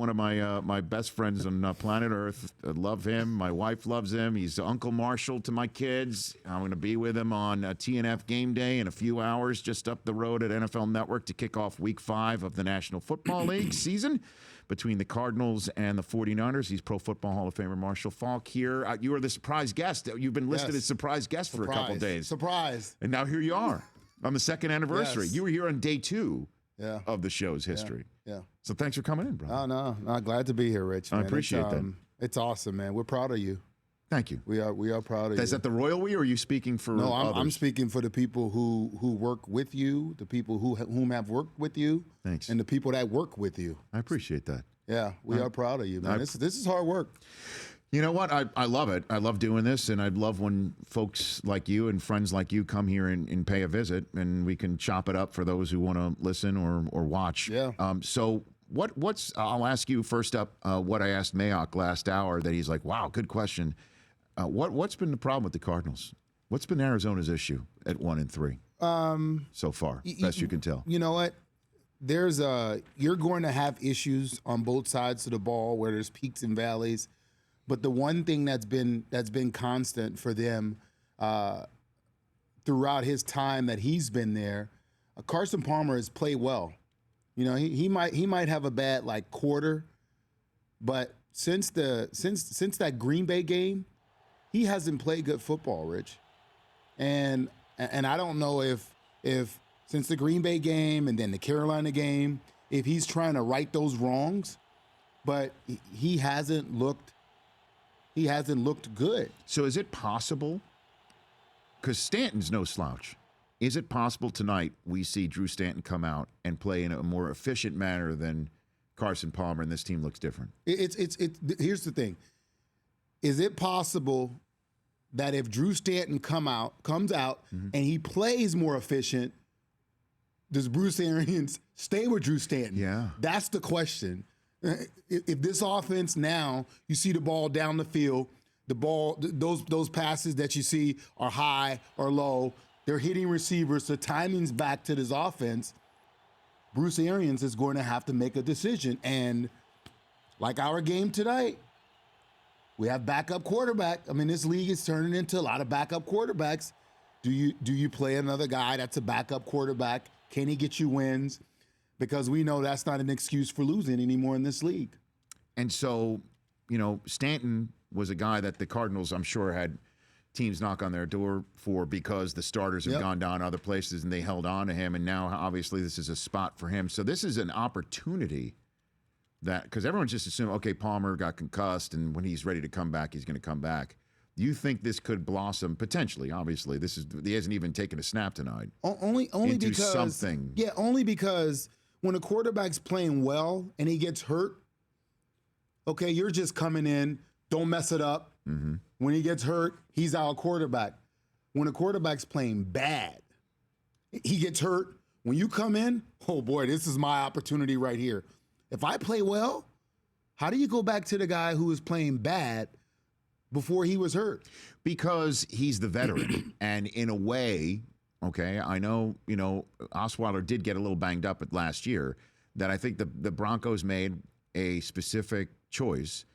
one of my best friends on planet Earth. I love him. My wife loves him. He's Uncle Marshall to my kids. I'm going to be with him on TNF Game Day in a few hours just up the road at NFL Network to kick off Week 5 of the National Football League season between the Cardinals and the 49ers. He's Pro Football Hall of Famer Marshall Faulk here. You are the surprise guest. You've been listed as surprise guest for a couple days. Surprise. And now here you are on the second anniversary. Yes. You were here on day 2 of the show's history. Yeah. So thanks for coming in, bro. Oh, no. Glad to be here, Rich. Man. I appreciate that. It's awesome, man. We're proud of you. Thank you. We are proud of you. Is that the royal we, or are you speaking for No, others? I'm speaking for the people who work with you, the people whom have worked with you. Thanks. And the people that work with you. I appreciate that. Yeah, we are proud of you, man. This is hard work. You know what? I love it. I love doing this, and I love when folks like you and friends like you come here and pay a visit, and we can chop it up for those who want to listen or watch. Yeah. So what's I'll ask you first up what I asked Mayock last hour that he's like, wow, good question. What's been the problem with the Cardinals? What's been Arizona's issue at 1-3 so far, best you can tell? You know what? You're going to have issues on both sides of the ball where there's peaks and valleys. But the one thing that's been constant for them throughout his time that he's been there, Carson Palmer has played well. You know, he might have a bad quarter, but since that Green Bay game, he hasn't played good football, Rich. And I don't know if since the Green Bay game and then the Carolina game, if he's trying to right those wrongs, but he hasn't looked good. So is it possible, because Stanton's no slouch, is it possible tonight we see Drew Stanton come out and play in a more efficient manner than Carson Palmer and this team looks different? Here's the thing. Is it possible that if Drew Stanton comes out and he plays more efficient, does Bruce Arians stay with Drew Stanton? Yeah. That's the question. If this offense now, you see the ball down the field, the ball, those passes that you see are high or low, they're hitting receivers, the timing's back to this offense, Bruce Arians is going to have to make a decision. And like our game tonight, we have backup quarterback. I mean, this league is turning into a lot of backup quarterbacks. Do you play another guy that's a backup quarterback? Can he get you wins? Because we know that's not an excuse for losing anymore in this league. And so, you know, Stanton was a guy that the Cardinals, I'm sure, had teams knock on their door for because the starters have gone down other places and they held on to him. And now, obviously, this is a spot for him. So this is an opportunity that, because everyone's just assuming, okay, Palmer got concussed, and when he's ready to come back, he's going to come back. You think this could blossom potentially? Obviously, he hasn't even taken a snap tonight. Only into because something. Yeah, only because when a quarterback's playing well and he gets hurt, okay, you're just coming in, don't mess it up. Mm-hmm. When he gets hurt, he's our quarterback. When a quarterback's playing bad, he gets hurt. When you come in, oh boy, this is my opportunity right here. If I play well, how do you go back to the guy who was playing bad before he was hurt? Because he's the veteran. And in a way, okay, I know, you know, Osweiler did get a little banged up at last year, that I think the Broncos made a specific choice.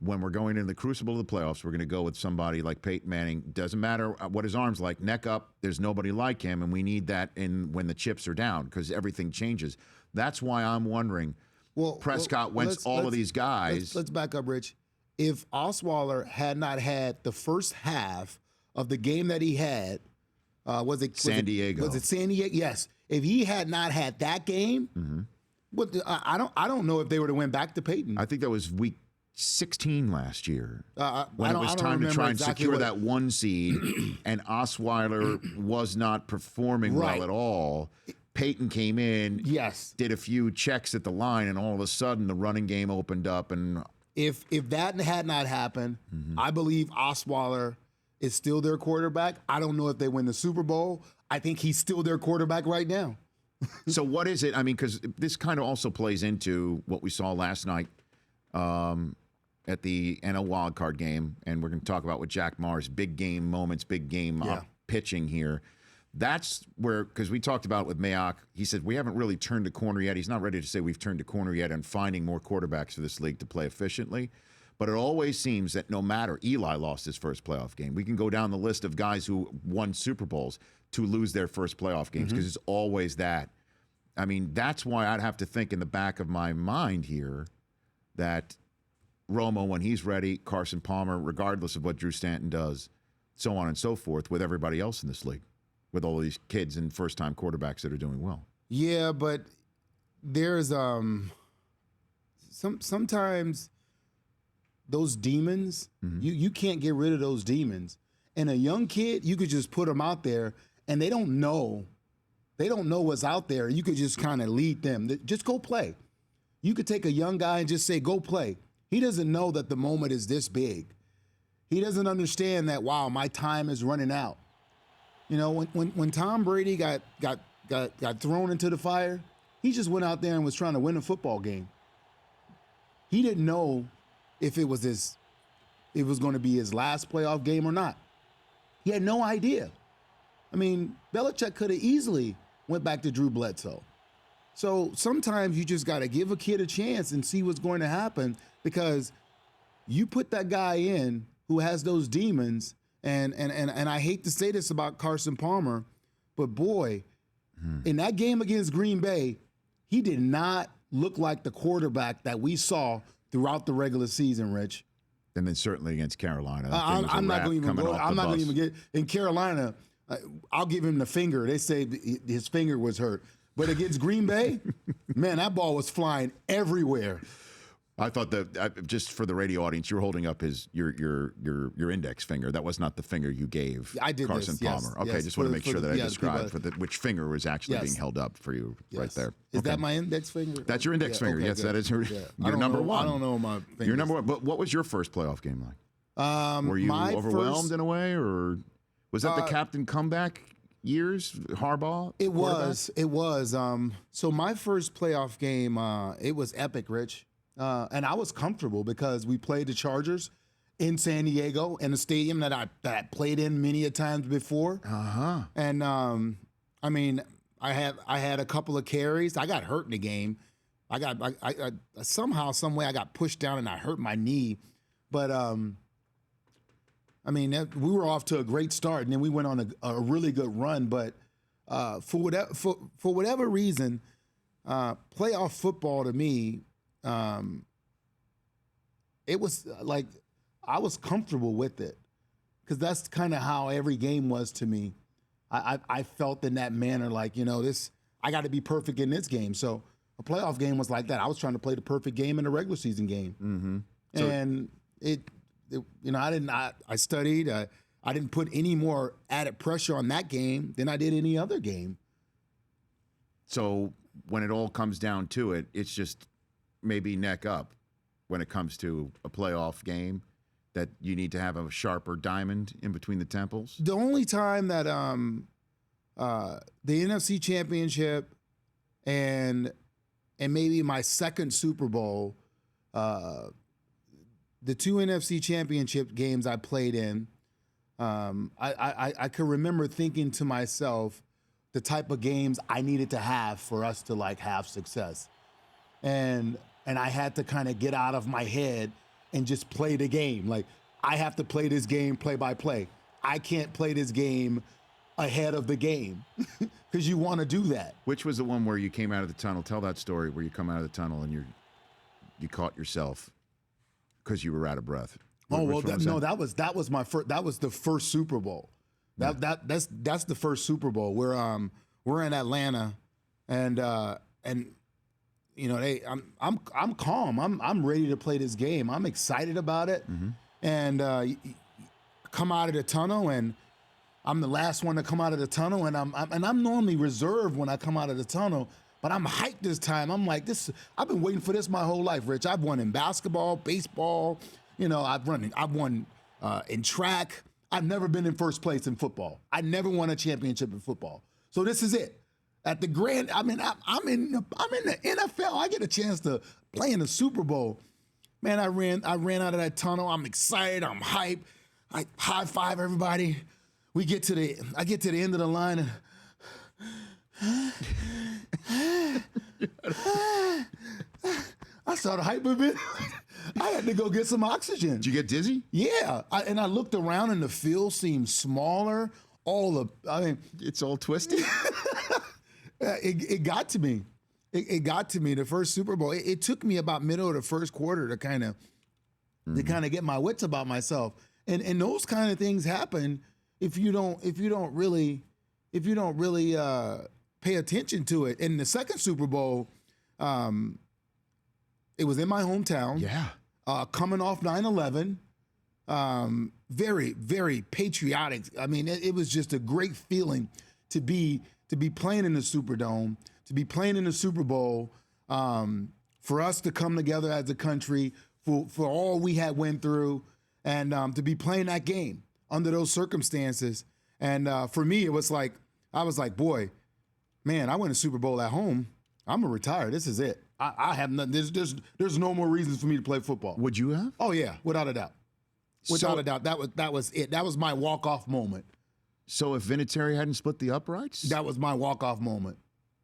When we're going into the crucible of the playoffs, we're going to go with somebody like Peyton Manning. Doesn't matter what his arm's like, neck up, there's nobody like him, and we need that when the chips are down because everything changes. That's why I'm wondering, Prescott, Wentz, all of these guys. Let's back up, Rich. If Osweiler had not had the first half of the game that he had, was it San Diego? Yes. If he had not had that game, I don't know if they would have went back to Peyton. I think that was week 16 last year when it was time to try and secure that 1 seed, and Osweiler was not performing well at all. Peyton came in, did a few checks at the line, and all of a sudden the running game opened up. And if that had not happened, I believe Osweiler is still their quarterback. I don't know if they win the Super Bowl. I think he's still their quarterback right now. So what is it? I mean, because this kind of also plays into what we saw last night at the NL wildcard game, and we're going to talk about with Jack Mars, big game moments, big game pitching here. That's where, because we talked about it with Mayock, he said, we haven't really turned a corner yet. He's not ready to say we've turned a corner yet on finding more quarterbacks for this league to play efficiently. But it always seems that no matter, Eli lost his first playoff game. We can go down the list of guys who won Super Bowls to lose their first playoff games because it's always that. I mean, that's why I'd have to think in the back of my mind here that Romo, when he's ready, Carson Palmer, regardless of what Drew Stanton does, so on and so forth, with everybody else in this league, with all these kids and first-time quarterbacks that are doing well. Yeah, but there's sometimes those demons, you can't get rid of those demons. And a young kid, you could just put them out there, and they don't know. They don't know what's out there. You could just kind of lead them. Just go play. You could take a young guy and just say, go play. He doesn't know that the moment is this big. He doesn't understand that, wow, my time is running out. You know, when Tom Brady got thrown into the fire, he just went out there and was trying to win a football game. He didn't know if it was going to be his last playoff game or not. He had no idea. I mean, Belichick could have easily went back to Drew Bledsoe. So sometimes you just got to give a kid a chance and see what's going to happen, because you put that guy in who has those demons. And I hate to say this about Carson Palmer, but boy, in that game against Green Bay, he did not look like the quarterback that we saw throughout the regular season, Rich. And then certainly against Carolina. I'm not going to even go. I'm not going to even get in Carolina. I'll give him the finger. They say his finger was hurt, but against Green Bay, man, that ball was flying everywhere. I thought that just for the radio audience, you were holding up your index finger. That was not the finger you gave Carson Palmer. Okay, yes, just want to make sure that I described which finger was actually being held up for you right there. Is that my index finger? That's your index finger. Okay, yes, good. That is your number one. I don't know my fingers. Your number one. But what was your first playoff game like? Were you overwhelmed in a way, or was that the captain comeback years, Harbaugh? It was. So my first playoff game, it was epic, Rich. And I was comfortable because we played the Chargers in San Diego in a stadium that I played in many a times before. And I mean, I had a couple of carries. I got hurt in the game. I somehow, some way, I got pushed down and I hurt my knee. But I mean, we were off to a great start, and then we went on a really good run. But for whatever reason, playoff football to me. It was like I was comfortable with it, because that's kind of how every game was to me. I felt in that manner, like, you know, I got to be perfect in this game. So a playoff game was like that. I was trying to play the perfect game in a regular season game, and it you know, I studied. I didn't put any more added pressure on that game than I did any other game. So when it all comes down to it, it's just maybe neck up when it comes to a playoff game, that you need to have a sharper diamond in between the temples? The only time that the NFC Championship and maybe my second Super Bowl, the two NFC Championship games I played in, I could remember thinking to myself the type of games I needed to have for us to like have success. And I had to kind of get out of my head and just play the game. Like, I have to play this game play by play. I can't play this game ahead of the game, because you want to do that. Which was the one where you came out of the tunnel? Tell that story where you come out of the tunnel and you caught yourself because you were out of breath. That was my first. That was the first Super Bowl. That's the first Super Bowl. We're in Atlanta, and you know, I'm calm. I'm ready to play this game. I'm excited about it. And come out of the tunnel, and I'm the last one to come out of the tunnel, and I'm normally reserved when I come out of the tunnel, but I'm hyped this time. I'm like, I've been waiting for this my whole life, Rich. I've won in basketball, baseball. You know, I've won in track. I've never been in first place in football. I never won a championship in football. So this is it. At the grand, I'm in the NFL. I get a chance to play in the Super Bowl. Man, I ran out of that tunnel. I'm excited. I'm hyped. I high five everybody. I get to the end of the line and I started hyperventilating. I had to go get some oxygen. Did you get dizzy? Yeah, and I looked around and the field seemed smaller. It's all twisted. It got to me. It got to me. The first Super Bowl. It took me about middle of the first quarter to kind of get my wits about myself. And those kind of things happen if you don't really pay attention to it. In the second Super Bowl, it was in my hometown. Yeah. Coming off 9/11. Very, very patriotic. I mean, it was just a great feeling to be playing in the Superdome, to be playing in the Super Bowl, for us to come together as a country for all we had went through, and to be playing that game under those circumstances. And for me, it was like, I was like, boy, man, I win a Super Bowl at home. I'm gonna retire. This is it. I have nothing. There's no more reasons for me to play football. Would you have? Oh yeah, without a doubt. Without a doubt, that was it. That was my walk-off moment. So if Vinatieri hadn't split the uprights? That was my walk-off moment.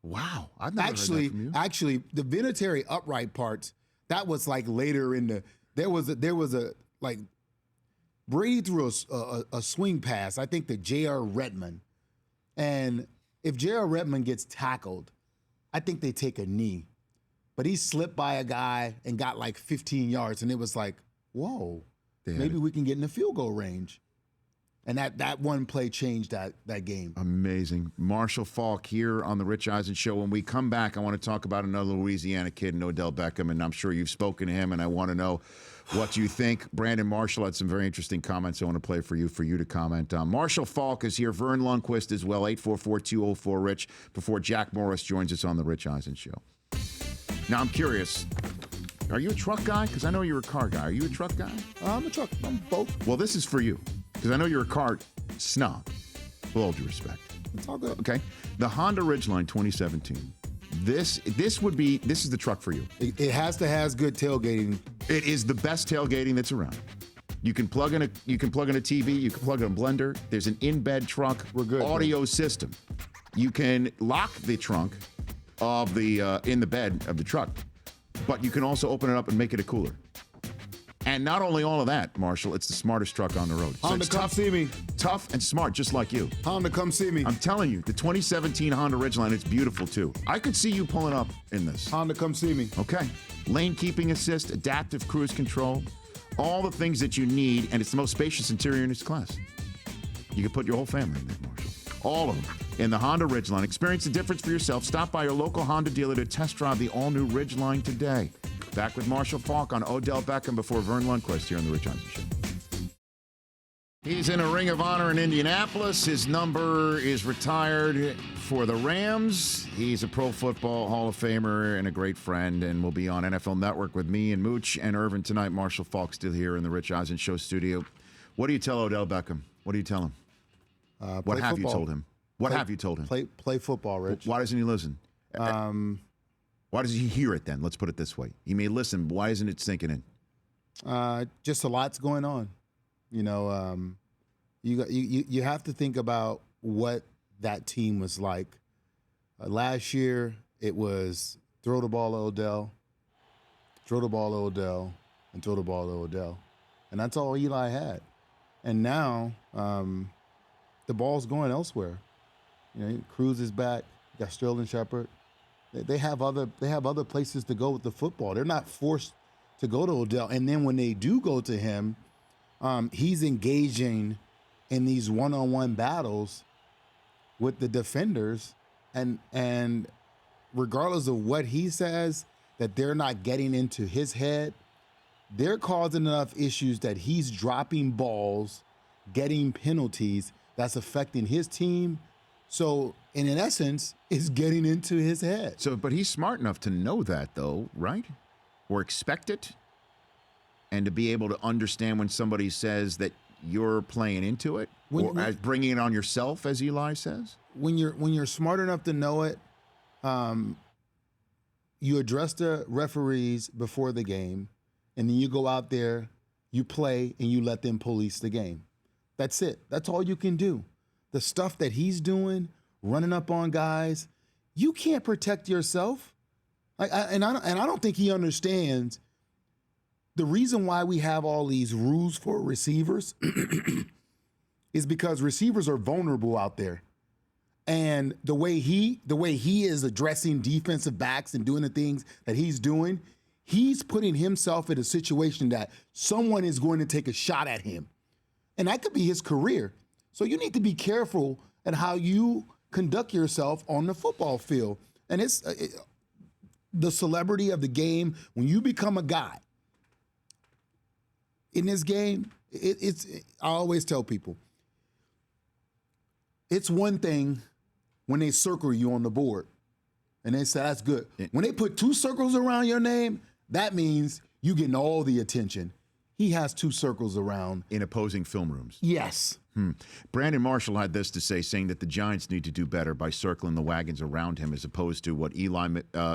Wow. I've never heard that from you. Actually, the Vinatieri upright parts, that was like later in the, there was a like, Brady threw a swing pass, I think to J.R. Redmond. And if J.R. Redmond gets tackled, I think they take a knee. But he slipped by a guy and got like 15 yards. And it was like, whoa, maybe we can get in the field goal range. And that one play changed that game. Amazing. Marshall Faulk here on the Rich Eisen Show. When we come back, I want to talk about another Louisiana kid, Odell Beckham, and I'm sure you've spoken to him, and I want to know what you think. Brandon Marshall had some very interesting comments I want to play for you to comment on. Marshall Faulk is here. Vern Lundquist as well, 844-204-RICH, before Jack Morris joins us on the Rich Eisen Show. Now, I'm curious. Are you a truck guy? Because I know you're a car guy. Are you a truck guy? I'm a truck. I'm both. Well, this is for you. Because I know you're a car snob. With all due respect. It's all good. Okay. The Honda Ridgeline 2017. This is the truck for you. It has to have good tailgating. It is the best tailgating that's around. You can plug in a TV. You can plug in a blender. There's an in-bed truck audio system. You can lock the trunk of the in the bed of the truck, but you can also open it up and make it a cooler. And not only all of that, Marshall, it's the smartest truck on the road. So Honda, come see me. Tough and smart, just like you. Honda, come see me. I'm telling you, the 2017 Honda Ridgeline, it's beautiful too. I could see you pulling up in this. Honda, come see me. Okay. Lane keeping assist, adaptive cruise control, all the things that you need, and it's the most spacious interior in its class. You can put your whole family in there, Marshall. All of them in the Honda Ridgeline. Experience the difference for yourself. Stop by your local Honda dealer to test drive the all-new Ridgeline today. Back with Marshall Faulk on Odell Beckham before Vern Lundquist here on The Rich Eisen Show. He's in a Ring of Honor in Indianapolis. His number is retired for the Rams. He's a Pro Football Hall of Famer and a great friend, and will be on NFL Network with me and Mooch and Irvin tonight. Marshall Faulk still here in the Rich Eisen Show studio. What do you tell Odell Beckham? What do you tell him? What have you told him? What have you told him? Play football, Rich. Why doesn't he listen? Why does he hear it then? Let's put it this way. He may listen, but why isn't it sinking in? Just a lot's going on. You know, you have to think about what that team was like. Last year, it was throw the ball to Odell, throw the ball to Odell, and throw the ball to Odell. And that's all Eli had. And now the ball's going elsewhere. You know, Cruz is back. You got Sterling Shepard. They have other places to go with the football. They're not forced to go to Odell. And then when they do go to him, he's engaging in these one-on-one battles with the defenders. And regardless of what he says, that they're not getting into his head, they're causing enough issues that he's dropping balls, getting penalties that's affecting his team. So, in essence, it's getting into his head. So, but he's smart enough to know that, though, right? Or expect it, and to be able to understand when somebody says that you're playing into it, or as bringing it on yourself, as Eli says. When you're smart enough to know it, you address the referees before the game, and then you go out there, you play, and you let them police the game. That's it. That's all you can do. the stuff that he's doing, running up on guys, you can't protect yourself. I don't think he understands the reason why we have all these rules for receivers is because receivers are vulnerable out there. And the way he is addressing defensive backs and doing the things that he's doing, he's putting himself in a situation that someone is going to take a shot at him. And that could be his career. So you need to be careful at how you conduct yourself on the football field. And it's the celebrity of the game. When you become a guy in this game, I always tell people, it's one thing when they circle you on the board and they say, that's good. When they put 2 circles around your name, that means you getting all the attention. He has 2 circles around. In opposing film rooms. Yes. Brandon Marshall had this to say, saying that the Giants need to do better by circling the wagons around him as opposed to what Eli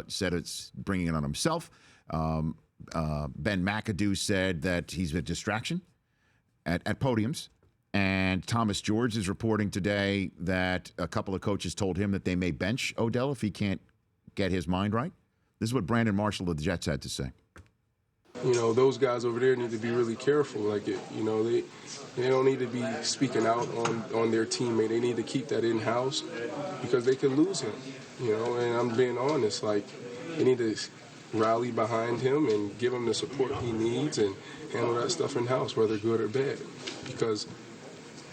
said, it's bringing it on himself. Ben McAdoo said that he's a distraction at podiums. And Thomas George is reporting today that a couple of coaches told him that they may bench Odell if he can't get his mind right. This is what Brandon Marshall of the Jets had to say. You know, those guys over there need to be really careful. Like, you know, they don't need to be speaking out on their teammate. They need to keep that in-house because they could lose him, you know. And I'm being honest, like, they need to rally behind him and give him the support he needs and handle that stuff in-house, whether good or bad. Because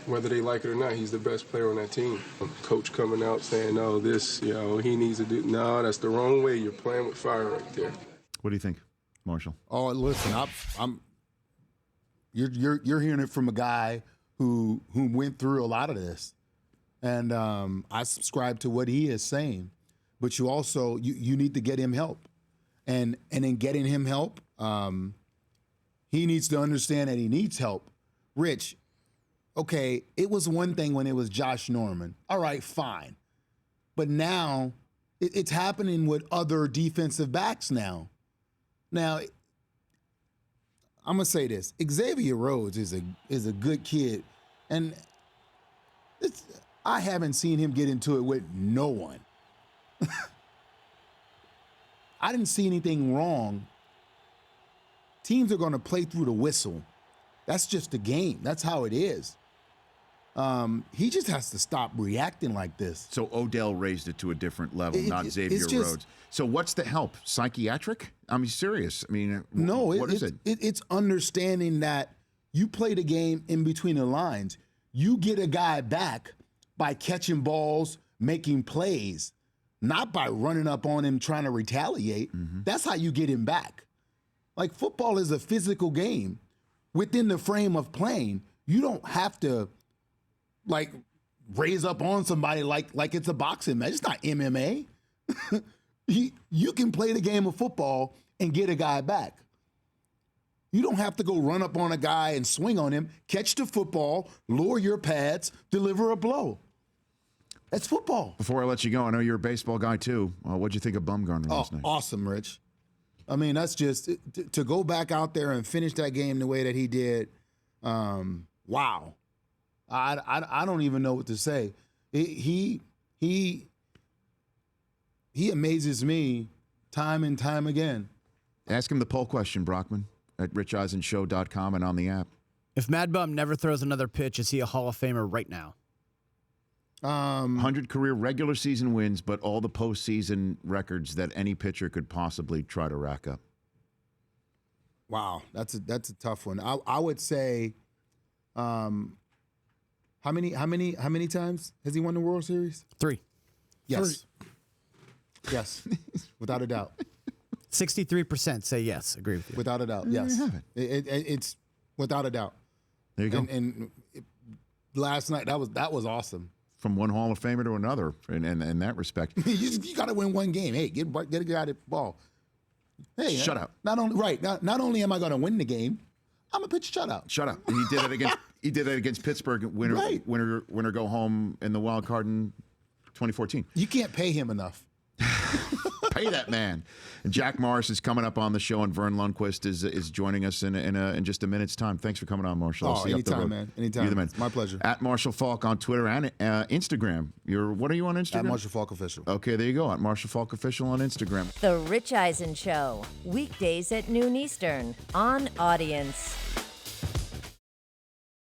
whether they like it or not, he's the best player on that team. Coach coming out saying, oh, this, you know, he needs to do. No, that's the wrong way. You're playing with fire right there. What do you think, Marshall? Oh, listen, you're hearing it from a guy who went through a lot of this, and I subscribe to what he is saying. But you also you need to get him help, and in getting him help, he needs to understand that he needs help. Rich, okay, it was one thing when it was Josh Norman. All right, fine, but now it's happening with other defensive backs now. Now, I'm gonna say this: Xavier Rhodes is a good kid, and I haven't seen him get into it with no one. I didn't see anything wrong. Teams are gonna play through the whistle. That's just the game. That's how it is. He just has to stop reacting like this. So Odell raised it to a different level, not Xavier Rhodes. So what's the help? Psychiatric? I'm serious. I mean, no, what is it? It's understanding that you play the game in between the lines. You get a guy back by catching balls, making plays, not by running up on him trying to retaliate. Mm-hmm. That's how you get him back. Like, football is a physical game. Within the frame of playing, you don't have to like raise up on somebody like it's a boxing match. It's not MMA. You can play the game of football and get a guy back. You don't have to go run up on a guy and swing on him, catch the football, lower your pads, deliver a blow. That's football. Before I let you go, I know you're a baseball guy too. What'd you think of Bumgarner last night? Awesome, Rich. I mean, that's just to go back out there and finish that game the way that he did. Wow. I don't even know what to say. He amazes me time and time again. Ask him the poll question, Brockman, at richeisenshow.com and on the app. If Mad Bum never throws another pitch, is he a Hall of Famer right now? 100 career regular season wins, but all the postseason records that any pitcher could possibly try to rack up. Wow, that's a tough one. I would say, how many times has he won the World Series? 3. Yes. 3. Yes, without a doubt. 63% say yes. Agree with you. Without a doubt, yes. It's without a doubt. There you go. And last night, that was awesome. From one Hall of Famer to another, in that respect. you got to win one game. Hey, get a guy the ball. Hey, shut up. Not only am I going to win the game, I'm gonna pitch shutout. Shut up. And he did it against Pittsburgh. Winner go home in the wild card in 2014. You can't pay him enough. Pay that man. And Jack Morris is coming up on the show, and Vern Lundquist is joining us in just a minute's time. Thanks for coming on, Marshall. I'll see you up the anytime, road. man. Anytime. You're the man. It's my pleasure. At Marshall Faulk on Twitter and Instagram. What are you on Instagram? At Marshall Faulk Official. Okay, there you go. At Marshall Faulk Official on Instagram. The Rich Eisen Show, weekdays at noon Eastern on Audience.